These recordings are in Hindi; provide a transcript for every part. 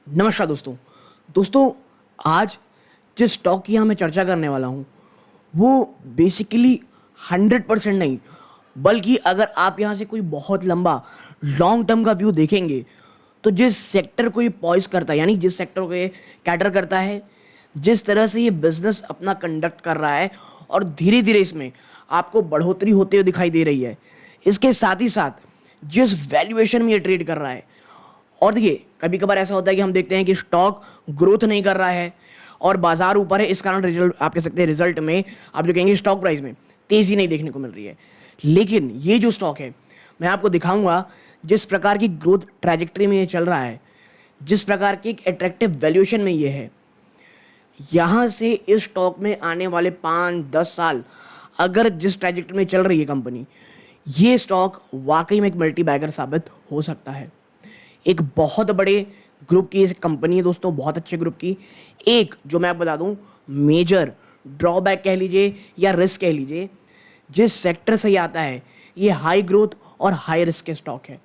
नमस्कार दोस्तों। दोस्तों, आज जिस स्टॉक की यहाँ मैं चर्चा करने वाला हूँ वो बेसिकली 100% नहीं, बल्कि अगर आप यहाँ से कोई बहुत लंबा लॉन्ग टर्म का व्यू देखेंगे तो जिस सेक्टर को ये पॉइज करता है, यानी जिस सेक्टर को ये कैटर करता है, जिस तरह से ये बिजनेस अपना कंडक्ट कर रहा है और धीरे धीरे इसमें आपको बढ़ोतरी होते हुए दिखाई दे रही है, इसके साथ ही साथ जिस वैल्यूएशन में ये ट्रेड कर रहा है। और देखिए, कभी कभार ऐसा होता है कि हम देखते हैं कि स्टॉक ग्रोथ नहीं कर रहा है और बाजार ऊपर है, इस कारण रिजल्ट आप कह सकते हैं रिजल्ट में आप जो कहेंगे स्टॉक प्राइस में तेजी नहीं देखने को मिल रही है। लेकिन ये जो स्टॉक है, मैं आपको दिखाऊंगा जिस प्रकार की ग्रोथ ट्रैजेक्टरी में ये चल रहा है, जिस प्रकार की एक अट्रैक्टिव वैल्यूएशन में ये है, यहाँ से इस स्टॉक में आने वाले 5-10 साल अगर जिस ट्रैजेक्टरी में चल रही है कंपनी, ये स्टॉक वाकई में एक मल्टी बैगर साबित हो सकता है। एक बहुत बड़े ग्रुप की ये कंपनी है दोस्तों, बहुत अच्छे ग्रुप की। एक जो मैं आपको बता दूं, मेजर ड्रॉबैक कह लीजिए या रिस्क कह लीजिए, जिस सेक्टर से ये आता है, ये हाई ग्रोथ और हाई रिस्क के स्टॉक है।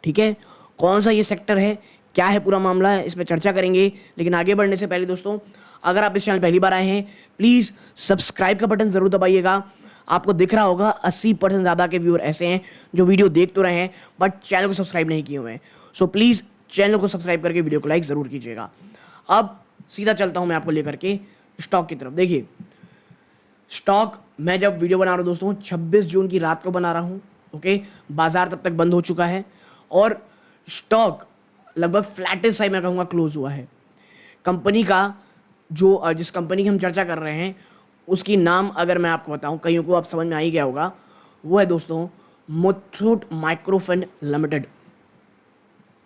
ठीक है, कौन सा ये सेक्टर है, क्या है पूरा मामला है, इस पर चर्चा करेंगे। लेकिन आगे बढ़ने से पहले दोस्तों, अगर आप इस चैनल पहली बार आए हैं, प्लीज़ सब्सक्राइब का बटन ज़रूर दबाइएगा। आपको दिख रहा होगा 80% ज़्यादा के व्यूअर ऐसे हैं जो वीडियो देख तो रहे हैं बट चैनल को सब्सक्राइब नहीं किए हुए हैं। सो प्लीज़ चैनल को सब्सक्राइब करके वीडियो को लाइक ज़रूर कीजिएगा। अब सीधा चलता हूं मैं आपको लेकर के स्टॉक की तरफ। देखिए, स्टॉक मैं जब वीडियो बना रहा हूं दोस्तों 26 जून की रात को बना रहा हूं। ओके, बाजार तब तक बंद हो चुका है और स्टॉक लगभग फ्लैटेस्ट साइड मैं कहूँगा क्लोज हुआ है। कंपनी का जो जिस कंपनी की हम चर्चा कर रहे हैं उसकी नाम अगर मैं आपको बताऊं, कईयों को आप समझ में आ ही गया होगा, वो है दोस्तों मुथूट माइक्रोफिन लिमिटेड।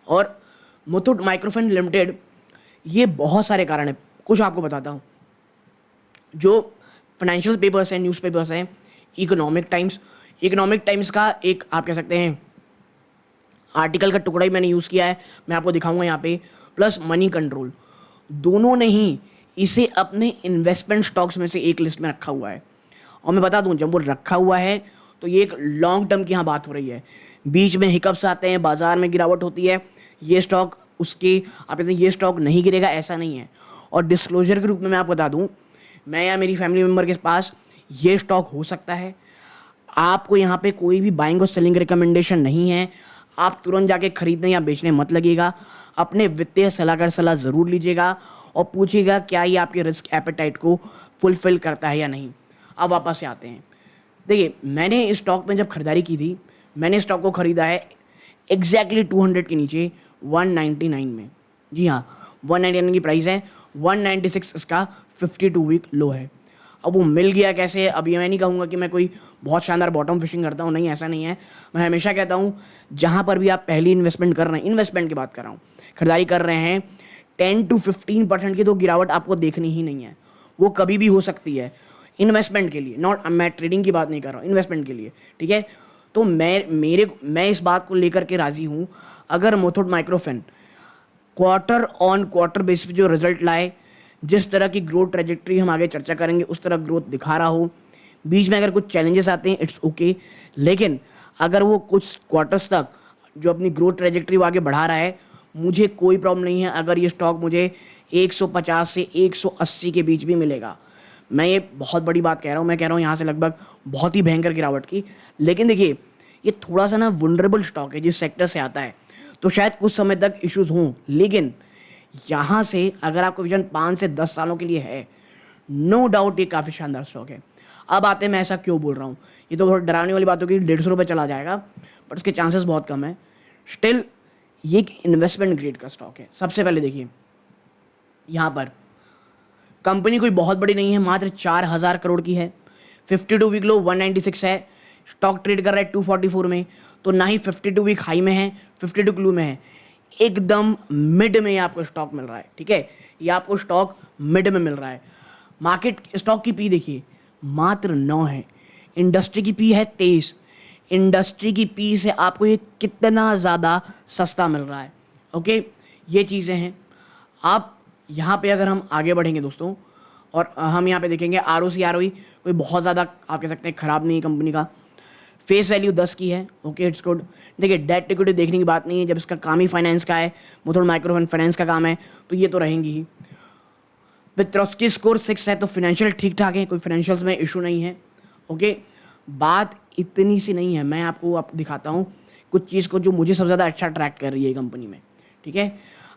और मुथूट माइक्रोफिन लिमिटेड, ये बहुत सारे कारण है, कुछ आपको बताता हूँ। जो फाइनेंशियल पेपर्स हैं, न्यूज़पेपर्स हैं, इकोनॉमिक टाइम्स का एक आप कह सकते हैं आर्टिकल का टुकड़ा ही मैंने यूज़ किया है, मैं आपको दिखाऊंगा यहाँ पे, प्लस मनी कंट्रोल, दोनों ने ही इसे अपने इन्वेस्टमेंट स्टॉक्स में से एक लिस्ट में रखा हुआ है। और मैं बता दूं, जब वो रखा हुआ है तो ये एक लॉन्ग टर्म की यहाँ बात हो रही है। बीच में हिकअप्स आते हैं, बाजार में गिरावट होती है, ये स्टॉक उसके आप कहते हैं ये स्टॉक नहीं गिरेगा, ऐसा नहीं है। और डिस्क्लोजर के रूप में मैं आपको बता दूं, मैं या मेरी फैमिली मेम्बर के पास ये स्टॉक हो सकता है। आपको यहाँ पे कोई भी बाइंग और सेलिंग रिकमेंडेशन नहीं है, आप तुरंत जाके खरीदने या बेचने मत लगिएगा। अपने वित्तीय सलाहकार सलाह ज़रूर लीजिएगा और पूछिएगा क्या ये आपके रिस्क एपेटाइट को फुलफिल करता है या नहीं। अब वापस से आते हैं। देखिए, मैंने इस स्टॉक में जब खरीदारी की थी, मैंने स्टॉक को ख़रीदा है एग्जैक्टली 200 के नीचे 199 में। जी हाँ, 199 की प्राइस है, 196 इसका 52 वीक लो है। अब वो मिल गया कैसे? अब ये मैं नहीं कहूँगा कि मैं कोई बहुत शानदार बॉटम फिशिंग करता हूँ, नहीं, ऐसा नहीं है। मैं हमेशा कहता हूँ, जहाँ पर भी आप पहली इन्वेस्टमेंट कर रहे हैं, इन्वेस्टमेंट की बात कर रहा हूँ, खरीदारी कर रहे हैं, 10 to 15% की तो गिरावट आपको देखनी ही नहीं है। वो कभी भी हो सकती है इन्वेस्टमेंट के लिए, नॉट, मैं ट्रेडिंग की बात नहीं कर रहा हूँ, इन्वेस्टमेंट के लिए। ठीक है, तो मैं इस बात को लेकर के राज़ी हूँ, अगर Muthoot Microfin quarter on quarter basis पे जो रिजल्ट लाए, जिस तरह की ग्रोथ ट्रेजेक्ट्री हम आगे चर्चा करेंगे उस तरह ग्रोथ दिखा रहा हो, बीच में अगर कुछ चैलेंजेस आते हैं इट्स ओके, लेकिन अगर वो कुछ क्वार्टर्स तक जो अपनी ग्रोथ ट्रेजेक्ट्री वो आगे बढ़ा रहा है, मुझे कोई प्रॉब्लम नहीं है अगर ये स्टॉक मुझे 150 से 180 के बीच भी मिलेगा। मैं ये बहुत बड़ी बात कह रहा हूँ, मैं कह रहा हूँ यहाँ से लगभग बहुत ही भयंकर गिरावट की। लेकिन देखिए, ये थोड़ा सा ना वनरेबल स्टॉक है, जिस सेक्टर से आता है, तो शायद कुछ समय तक इश्यूज हों, लेकिन यहाँ से अगर आपको विजन 5 से 10 सालों के लिए है, नो डाउट ये काफ़ी शानदार स्टॉक है। अब आते हैं, मैं ऐसा क्यों बोल रहा हूँ, ये तो बहुत डरावनी वाली बात होगी, 150 रुपये चला जाएगा, बट उसके चांसेस बहुत कम है। स्टिल ये एक इन्वेस्टमेंट ग्रेड का स्टॉक है। सबसे पहले देखिए, यहाँ पर कंपनी कोई बहुत बड़ी नहीं है, मात्र 4,000 करोड़ की है, 52 वीक लो 196 है, स्टॉक ट्रेड कर रहा है 244 में, तो ना ही 52 वीक हाई में है, 52 लो में है, एकदम मिड में आपको स्टॉक मिल रहा है। ठीक है, ये आपको स्टॉक मिड में मिल रहा है। मार्केट स्टॉक की पी देखिए, मात्र 9 है, इंडस्ट्री की पी है 23। इंडस्ट्री की पी से आपको ये कितना ज़्यादा सस्ता मिल रहा है। ओके, ये चीज़ें हैं। आप यहाँ पे अगर हम आगे बढ़ेंगे दोस्तों, और हम यहाँ पे देखेंगे आर ओ सी कोई बहुत ज़्यादा आप कह सकते हैं ख़राब नहीं है कंपनी का, फेस वैल्यू 10 की है, ओके इट्स गुड। देखिए डेट इक्विटी देखने की बात नहीं है, जब इसका काम ही फाइनेंस का है, मुथूट माइक्रो फाइनेंस का काम है, तो ये तो रहेंगी ही। वित्रोस्की स्कोर 6 है, तो फाइनेंशियल ठीक ठाक है, कोई फाइनेंशियल्स में इशू नहीं है, ओके। बात इतनी सी नहीं है, मैं आपको दिखाता हूँ कुछ चीज़ को जो मुझे सबसे ज़्यादा अच्छा अट्रैक्ट कर रही है कंपनी में, ठीक है।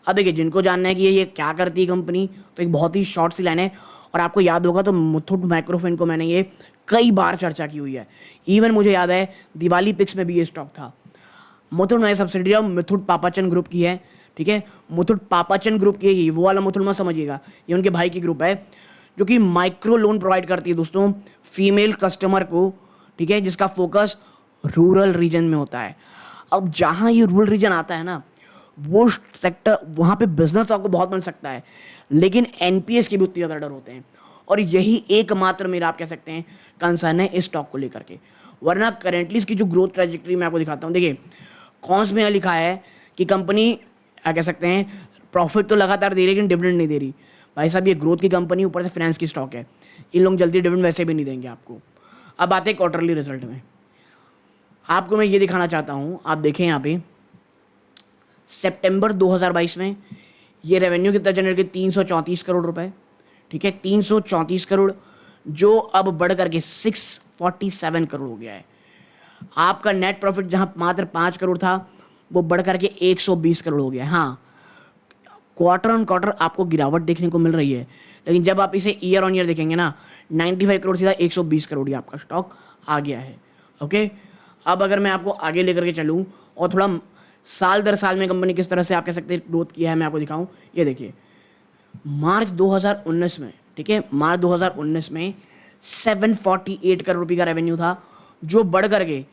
अब देखिए जिनको जानना है कि ये क्या करती है कंपनी, तो एक बहुत ही शॉर्ट सी लाइन है, और आपको याद होगा तो मुथूट माइक्रोफिन को मैंने ये कई बार चर्चा की हुई है। इवन मुझे याद है दिवाली पिक्स में भी ये स्टॉक था। मुथूट में सब्सिडियरी ऑफ मुथूट पापाचन ग्रुप की है, ठीक है। मुथूट पापाचन ग्रुप की है, वो वाला मुथूट मत समझिएगा, ये उनके भाई की ग्रुप है जो कि माइक्रो लोन प्रोवाइड करती है दोस्तों फीमेल कस्टमर को, ठीक है, जिसका फोकस रूरल रीजन में होता है। अब जहाँ ये रूरल रीजन आता है ना, वो सेक्टर वहाँ पे बिजनेस तो आपको बहुत बन सकता है, लेकिन एनपीएस के भी उतने ज़्यादा डर होते हैं, और यही एकमात्र मेरा आप कह सकते हैं कंसर्न है इस स्टॉक को लेकर के। वरना करेंटली इसकी जो ग्रोथ ट्रैजेक्टरी मैं आपको दिखाता हूँ, देखिए कॉन्स में लिखा है कि कंपनी क्या कह सकते हैं प्रॉफिट तो लगातार दे रही है लेकिन डिविडेंड नहीं दे रही। भाई साहब ये ग्रोथ की कंपनी, ऊपर से फाइनेंस की स्टॉक है, इन लोग जल्दी डिविडेंड वैसे भी नहीं देंगे आपको। अब आते हैं क्वार्टरली रिजल्ट में, आपको मैं ये दिखाना चाहता हूँ, आप देखें यहाँ पे सितंबर 2022 में ये रेवेन्यू कितना जनरेट किया, 334 करोड़ रुपए, ठीक है, 334 करोड़, जो अब बढ़ करके 647 करोड़ हो गया है। आपका नेट प्रॉफिट जहां मात्र 5 करोड़ था, वो बढ़ करके 120 करोड़ हो गया है। हाँ, क्वार्टर ऑन क्वार्टर आपको गिरावट देखने को मिल रही है, लेकिन जब आप इसे ईयर ऑन ईयर देखेंगे ना, 95 करोड़ सीधा 120 करोड़ ही आपका स्टॉक आ गया है, ओके। अब अगर मैं आपको आगे लेकर के चलूँ और थोड़ा साल दर साल में कंपनी किस तरह से आप कह सकते हैं ग्रोथ किया है, मैं आपको दिखाऊं। ये देखिए मार्च 2019 में, ठीक है, मार्च 2019 में 748 करोड़ रुपये का रेवेन्यू था, जो बढ़ करके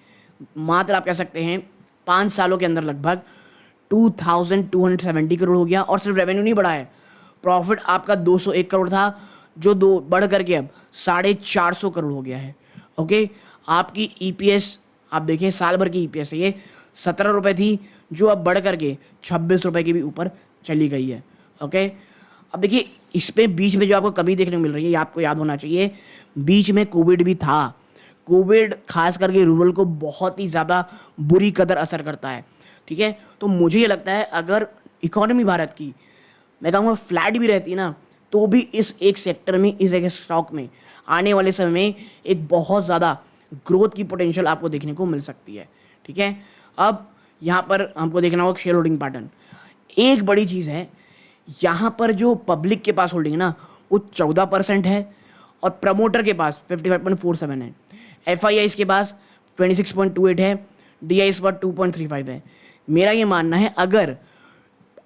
मात्र आप कह सकते हैं 5 सालों के अंदर लगभग 2270 करोड़ हो गया। और सिर्फ रेवेन्यू नहीं बढ़ा है, प्रॉफिट आपका 201 करोड़ था, जो बढ़ करके अब 450 करोड़ हो गया है, ओके। आपकी ईपीएस आप देखिए, साल भर की ईपीएस है ये 17 रुपये थी, जो अब बढ़ करके 26 रुपये के भी ऊपर चली गई है, ओके। अब देखिए इस पे बीच में जो आपको कमी देखने को मिल रही है, ये आपको याद होना चाहिए, बीच में कोविड भी था। कोविड खास करके रूरल को बहुत ही ज़्यादा बुरी कदर असर करता है, ठीक है। तो मुझे ये लगता है अगर इकोनॉमी भारत की मैं कहूँगा फ्लैट भी रहती ना, तो भी इस एक सेक्टर में, इस एक स्टॉक में आने वाले समय में एक बहुत ज़्यादा ग्रोथ की पोटेंशियल आपको देखने को मिल सकती है, ठीक है। अब यहाँ पर हमको देखना होगा शेयर होल्डिंग पैटर्न। एक बड़ी चीज़ है, यहाँ पर जो पब्लिक के पास होल्डिंग है ना, वो 14% है, और प्रमोटर के पास 55.47 है, FII के पास 26.28 है, DI इस पर 2.35 है। मेरा ये मानना है अगर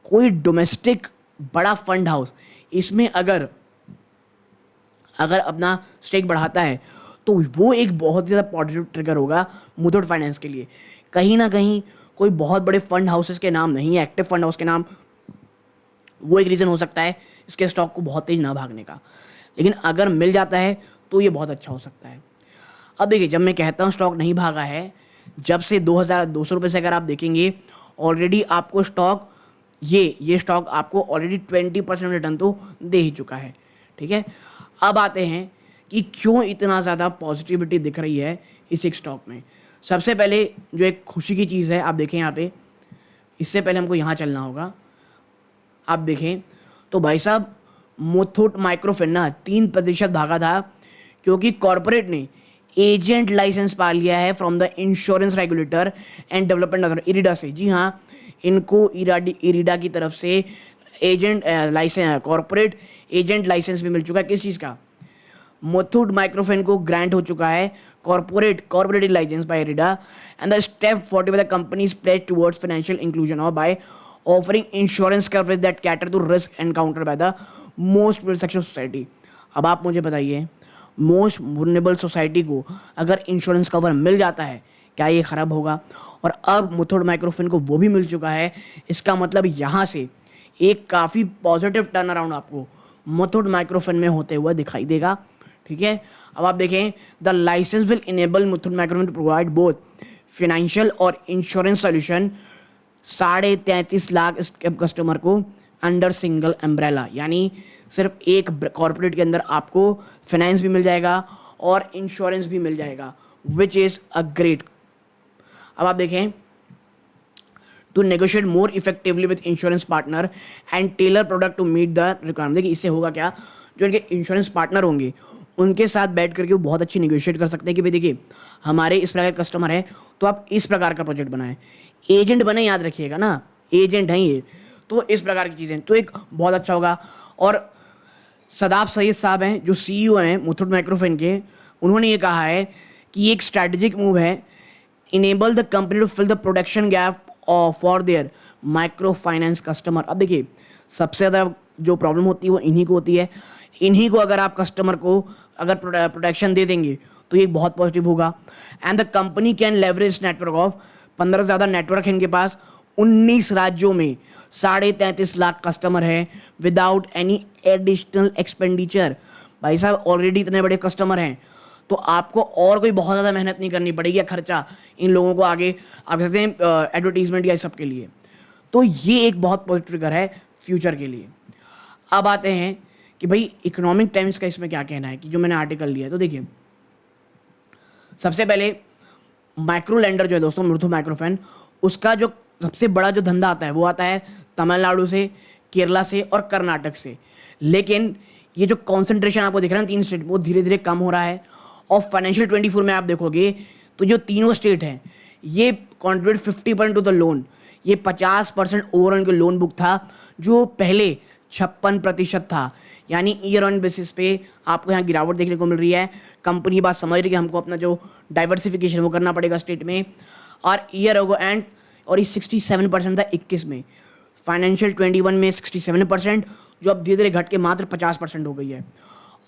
कोई डोमेस्टिक बड़ा फंड हाउस इसमें अगर अपना स्टेक बढ़ाता है, तो वो एक बहुत ही ज़्यादा पॉजिटिव ट्रिगर होगा मुथूट फाइनेंस के लिए। कहीं ना कहीं कोई बहुत बड़े फंड हाउसेस के नाम नहीं है, एक्टिव फंड हाउस के नाम, वो एक रीज़न हो सकता है इसके स्टॉक को बहुत तेज ना भागने का, लेकिन अगर मिल जाता है तो ये बहुत अच्छा हो सकता है। अब देखिए जब मैं कहता हूँ स्टॉक नहीं भागा है, जब से 2200 रुपये से अगर आप देखेंगे ऑलरेडी आपको स्टॉक ये स्टॉक आपको ऑलरेडी 20% रिटर्न तो दे ही चुका है, ठीक है। अब आते हैं कि क्यों इतना ज़्यादा पॉजिटिविटी दिख रही है इस एक स्टॉक में। सबसे पहले जो एक खुशी की चीज़ है, आप देखें यहाँ पे, इससे पहले हमको यहाँ चलना होगा। आप देखें तो भाई साहब मुथूट माइक्रोफिन ना 3% भागा था, क्योंकि कॉरपोरेट ने एजेंट लाइसेंस पा लिया है from the insurance regulator and development authority IRDA से। जी हाँ, इनको इरिडा की तरफ से agent licence, corporate agent licence भी मिल चुका है। किस चीज़ का? मुथूट माइक्रोफिन को ग्रांट हो चुका है corporate licence by IRDA, and the step 40 by the companies pledge towards financial inclusion और by offering insurance coverage that cater to risk encounter by the most vulnerable section society. अब आप मुझे बताइए, मोस्ट वुलनेरेबल सोसाइटी को अगर इंश्योरेंस कवर मिल जाता है, क्या ये खराब होगा? और अब मुथूट माइक्रोफिन को वो भी मिल चुका है। इसका मतलब यहाँ से एक काफ़ी पॉजिटिव टर्न अराउंड आपको मुथूट माइक्रोफिन में होते हुए दिखाई देगा, ठीक है। अब आप देखें, the license will enable Muthoot microfin to provide both financial और इंश्योरेंस सॉल्यूशन 33.5 लाख कस्टमर को अंडर सिंगल अम्ब्रेला, यानी सिर्फ एक कॉर्पोरेट के अंदर आपको फाइनेंस भी मिल जाएगा और इंश्योरेंस भी मिल जाएगा, विच इज़ अ ग्रेट अब आप देखें, to negotiate more effectively with insurance partner and tailor product to meet the requirement. देखिए इससे होगा क्या, जो इनके इंश्योरेंस पार्टनर होंगे उनके साथ बैठ करके वो बहुत अच्छी निगोशिएट कर सकते हैं कि भाई देखिए हमारे इस प्रकार के कस्टमर है तो आप इस प्रकार का प्रोजेक्ट बनाएं। एजेंट बने, याद रखिएगा ना, एजेंट हैं ये, तो इस प्रकार की चीज़ें तो एक बहुत अच्छा होगा। और सदाब सैयद साहब हैं जो सीईओ हैं मुथूट माइक्रोफिन के, उन्होंने ये कहा है कि ये एक स्ट्रैटेजिक मूव है, enable the company to fill the production gap for their microfinance customer. अब देखिए सबसे ज़्यादा जो प्रॉब्लम होती है वो इन्हीं को होती है, इन्हीं को अगर आप कस्टमर को अगर प्रोटेक्शन दे देंगे तो ये बहुत पॉजिटिव होगा। And the company can leverage network of 15 से ज़्यादा नेटवर्क है इनके पास, 19 राज्यों में 33.5 लाख कस्टमर है विदाउट एनी एडिशनल एक्सपेंडिचर। भाई साहब ऑलरेडी इतने बड़े कस्टमर हैं तो आपको और कोई बहुत ज़्यादा मेहनत नहीं करनी पड़ेगी या खर्चा इन लोगों को आगे आप कहते हैं एडवर्टीजमेंट या सब के लिए। तो ये एक बहुत पॉजिटिव ट्रिगर है फ्यूचर के लिए। अब आते हैं कि भाई इकोनॉमिक टाइम्स का इसमें क्या कहना है, कि जो मैंने आर्टिकल लिया है तो देखिए सबसे पहले माइक्रो लैंडर जो है दोस्तों मुथूट माइक्रोफिन, उसका जो सबसे बड़ा जो धंधा आता है वो आता है तमिलनाडु से, केरला से और कर्नाटक से। लेकिन ये जो कॉन्सेंट्रेशन आपको दिख रहा है ना 3 स्टेट, वो धीरे धीरे कम हो रहा है। और फाइनेंशियल 24 में आप देखोगे तो जो तीनों स्टेट हैं ये कॉन्ट्रीब्यूट 50% टू द लोन, ये 50% ओवरऑल के लोन बुक था जो पहले 56% था। यानी ईयर ऑन बेसिस पे आपको यहाँ गिरावट देखने को मिल रही है। कंपनी बात समझ रही है कि हमको अपना जो डाइवर्सिफिकेशन वो करना पड़ेगा स्टेट में। और ईयर होगा एंड और ये 67% था 21 में, फाइनेंशियल 21 में 67%, जो अब धीरे धीरे घट के मात्र 50% हो गई है।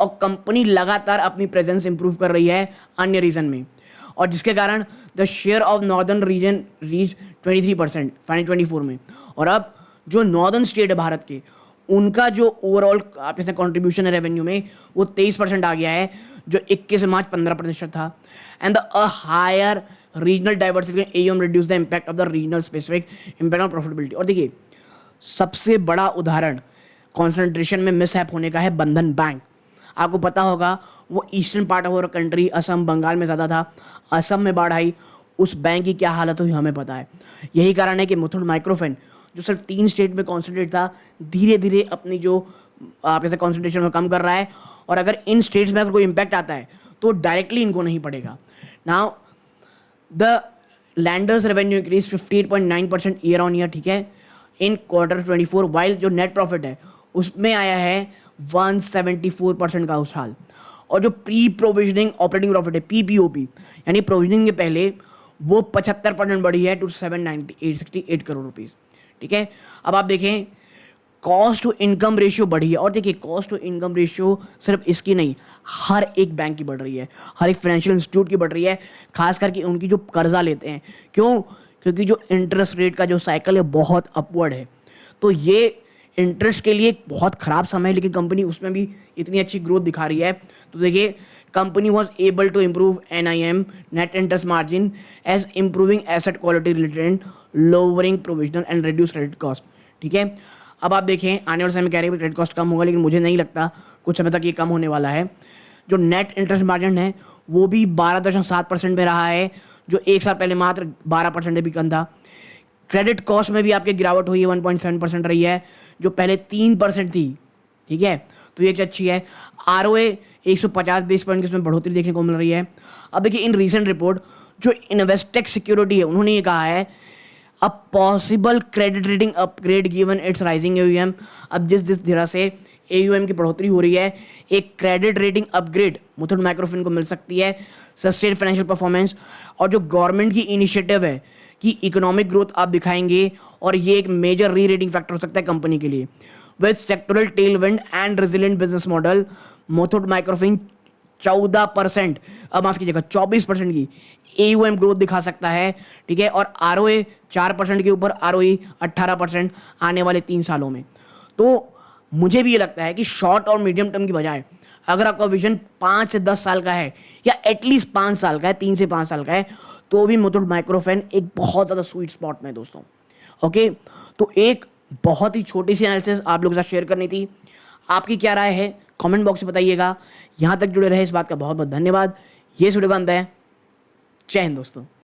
और कंपनी लगातार अपनी प्रेजेंस इंप्रूव कर रही है अन्य रीजन में, और जिसके कारण the share of northern region reach 23% financial 24 में। और अब जो नॉर्दर्न स्टेट है भारत के, उनका जो ओवरऑल आप जैसे कॉन्ट्रीब्यूशन है रेवेन्यू में वो 23% आ गया है, जो 21 मार्च 15% था। And the higher regional diversification AUM reduce the impact of the regional specific impact on profitability. और देखिए सबसे बड़ा उदाहरण कॉन्सेंट्रेशन में मिसहैप होने का है बंधन बैंक। आपको पता होगा वो eastern part of our country Assam Bengal में ज़्यादा था, असम में बाढ़ आई, उस बैंक की क्या हालत हुई हमें पता है। यही कारण है कि मुथूट माइक्रोफिन जो सिर्फ 3 स्टेट में कॉन्सेंट्रेट था, धीरे धीरे अपनी जो आप जैसे कॉन्सेंट्रेशन में कम कर रहा है। और अगर इन स्टेट्स में अगर कोई इम्पैक्ट आता है तो डायरेक्टली इनको नहीं पड़ेगा। Now the landers revenue increase 58.9% year on year, ठीक है, इन क्वार्टर 24, वाइल जो नेट प्रॉफिट है उसमें आया है 174% का उस साल। और जो प्री प्रोविजनिंग ऑपरेटिंग प्रॉफिट है पीपीओपी यानी प्रोविजनिंग के पहले, वो 75% बढ़ी है टू 768 करोड़ रुपीज़, ठीक है। अब आप देखें कॉस्ट टू इनकम रेशियो बढ़ी है, और देखिए कॉस्ट टू इनकम रेशियो सिर्फ इसकी नहीं, हर एक बैंक की बढ़ रही है, हर एक फाइनेंशियल इंस्टीट्यूट की बढ़ रही है, खास करके उनकी जो कर्जा लेते हैं। क्यों? क्योंकि जो इंटरेस्ट रेट का जो साइकिल है बहुत अपवर्ड है। तो ये इंटरेस्ट के लिए एक बहुत ख़राब समय है, लेकिन कंपनी उसमें भी इतनी अच्छी ग्रोथ दिखा रही है। तो देखिए company was able to improve NIM net interest margin as improving asset quality related, lowering provisional and reduce credit cost, ठीक है। अब आप देखें आने वाले समय में कह रहे हैं क्रेडिट कॉस्ट कम होगा, लेकिन मुझे नहीं लगता कुछ समय तक ये कम होने वाला है। जो नेट इंटरेस्ट मार्जिन है वो भी 12.7% में रहा है, जो एक साल पहले मात्र 12% भी कम था। क्रेडिट कॉस्ट में भी आपकी गिरावट हुई है, 1.7% रही है, जो पहले 3% थी, ठीक है। तो ये अच्छी है। ROA 150 बेस पॉइंट की इसमें बढ़ोतरी देखने को मिल रही है। अब देखिए इन रीसेंट रिपोर्ट जो इन्वेस्टेक सिक्योरिटी है उन्होंने ये कहा है a possible credit rating upgrade given it's rising AUM। अब जिस तरह से AUM की बढ़ोतरी हो रही है, एक credit rating upgrade Muthoot Microfin को मिल सकती है, सस्टेन फाइनेंशियल परफॉर्मेंस। और जो गवर्नमेंट की इनिशिएटिव है कि इकोनॉमिक ग्रोथ आप दिखाएंगे, और ये एक मेजर री रेटिंग फैक्टर हो सकता है कंपनी के लिए। With sectoral Tailwind and resilient business model, Muthoot Microfin 14%, अब माफ कीजिएगा 24% की AUM ग्रोथ दिखा सकता है, ठीक है। और ROA 4% के ऊपर, ROE 18% आने वाले 3 सालों में। तो मुझे भी ये लगता है कि शॉर्ट और मीडियम टर्म की बजाय अगर आपका विजन 5 से 10 साल का है, या एटलीस्ट 5 साल का है, 3 से 5 साल का है, तो भी मुथूट माइक्रोफिन एक बहुत ज़्यादा स्वीट स्पॉट में दोस्तों। ओके, तो एक बहुत ही छोटी सी एनालिसिस आप लोगों के साथ शेयर करनी थी। आपकी क्या राय है कमेंट बॉक्स में बताइएगा। यहाँ तक जुड़े रहे इस बात का बहुत बहुत धन्यवाद। ये वीडियो का अंत है। जय हिंद दोस्तों।